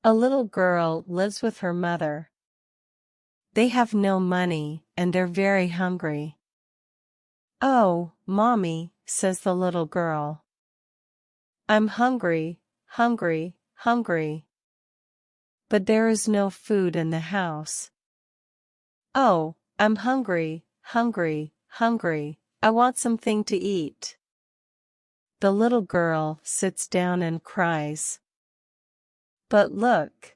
A little girl lives with her mother. They have no money and they're very hungry. "Oh, Mommy," says the little girl. "I'm hungry, hungry, hungry. But there is no food in the house." "Oh, I'm hungry, hungry, hungry. I want something to eat." The little girl sits down and cries. "But look.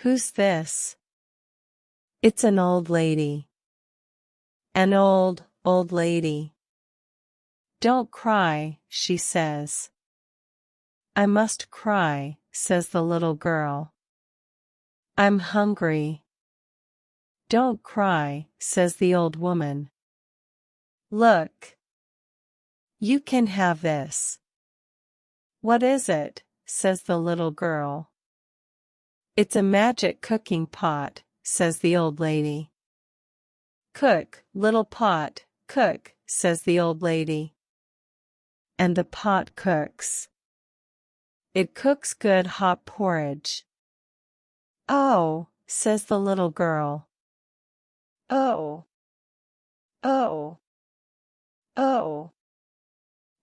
Who's this?" "It's an old lady. An old, old lady." "Don't cry," she says. "I must cry," says the little girl. "I'm hungry." "Don't cry," says the old woman. "Look. You can have this." "What is it?" says the little girl. "It's a magic cooking pot," says the old lady. "Cook, little pot, cook," says the old lady. And the pot cooks. It cooks good hot porridge. "Oh," says the little girl. "Oh. Oh. Oh."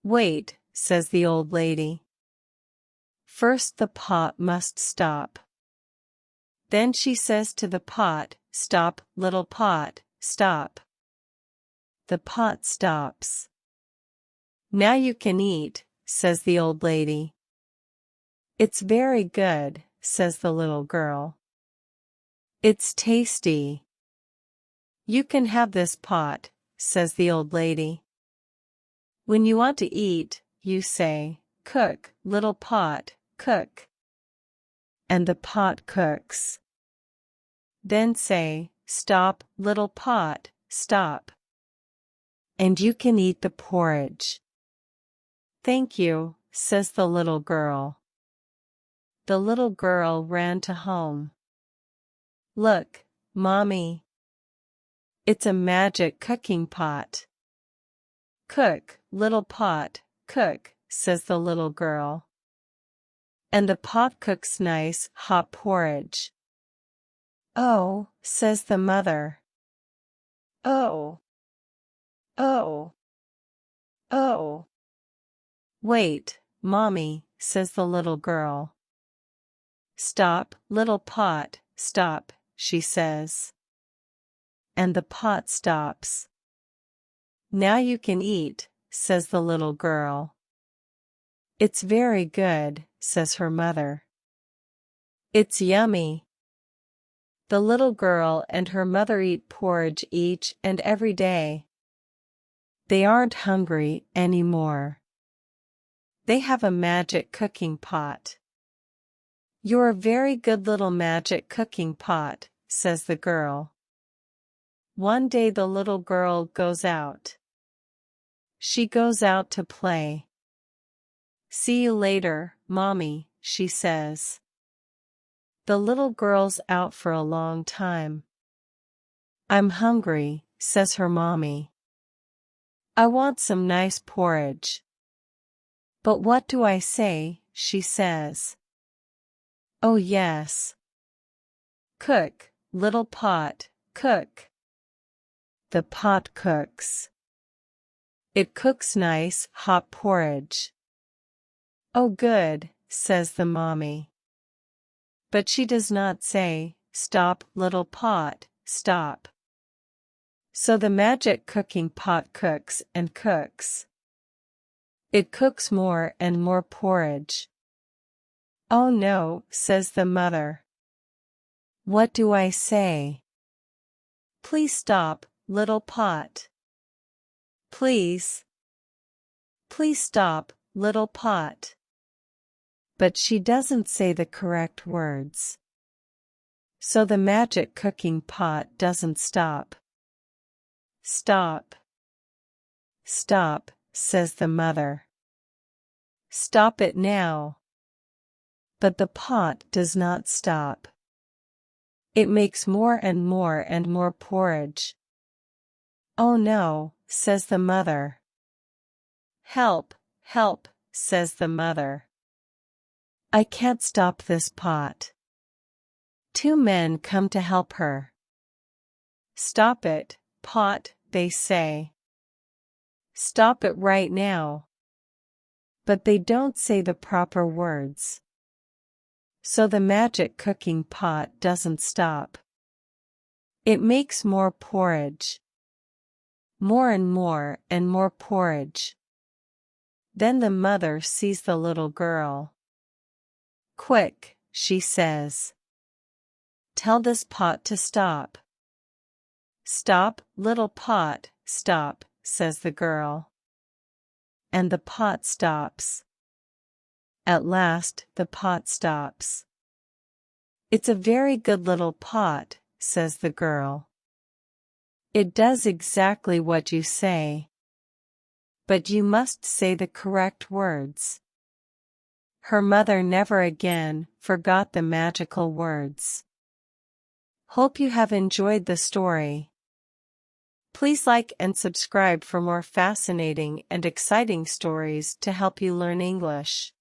"Wait," says the old lady. "First the pot must stop." Then she says to the pot, "Stop, little pot, stop." The pot stops. "Now you can eat," says the old lady. "It's very good," says the little girl. "It's tasty." "You can have this pot," says the old lady. "When you want to eat, you say, 'Cook, little pot, cook.' And the pot cooks. Then say, 'Stop, little pot, stop.' And you can eat the porridge." "Thank you," says the little girl. The little girl ran to home. "Look, Mommy. It's a magic cooking pot." "Cook, little pot, cook," says the little girl. And the pot cooks nice hot porridge. "Oh," says the mother. "Oh. Oh. Oh." "Wait, Mommy," says the little girl. "Stop, little pot, stop," she says. And the pot stops. "Now you can eat," says the little girl. "It's very good," says her mother. "It's yummy." The little girl and her mother eat porridge each and every day. They aren't hungry anymore. They have a magic cooking pot. "You're a very good little magic cooking pot," says the girl. One day the little girl goes out. She goes out to play. "See you later, Mommy," she says. The little girl's out for a long time. "I'm hungry," says her mommy. "I want some nice porridge." "But what do I say?" she says. "Oh yes. Cook, little pot, cook." The pot cooks. It cooks nice hot porridge. "Oh good," says the mommy. But she does not say, "Stop, little pot, stop." So the magic cooking pot cooks and cooks. It cooks more and more porridge. "Oh no," says the mother. "What do I say?" "Please stop, little pot. Please. Please stop, little pot." But she doesn't say the correct words. So the magic cooking pot doesn't stop. "Stop. Stop," says the mother. "Stop it now." But the pot does not stop. It makes more and more and more porridge. "Oh no," says the mother. "Help, help," says the mother. I can't stop this pot. Two men come to help her. Stop it, pot, they say. Stop it right now. But they don't say the proper words. So the magic cooking pot doesn't stop. It makes more porridge. More and more porridge. Then the mother sees the little girl. Quick, she says. Tell this pot to stop. Stop, little pot, stop, says the girl. And the pot stops. At last the pot stops. It's a very good little pot, says the girl. It does exactly what you say. But you must say the correct words. Her mother never again forgot the magical words. Hope you have enjoyed the story. Please like and subscribe for more fascinating and exciting stories to help you learn English.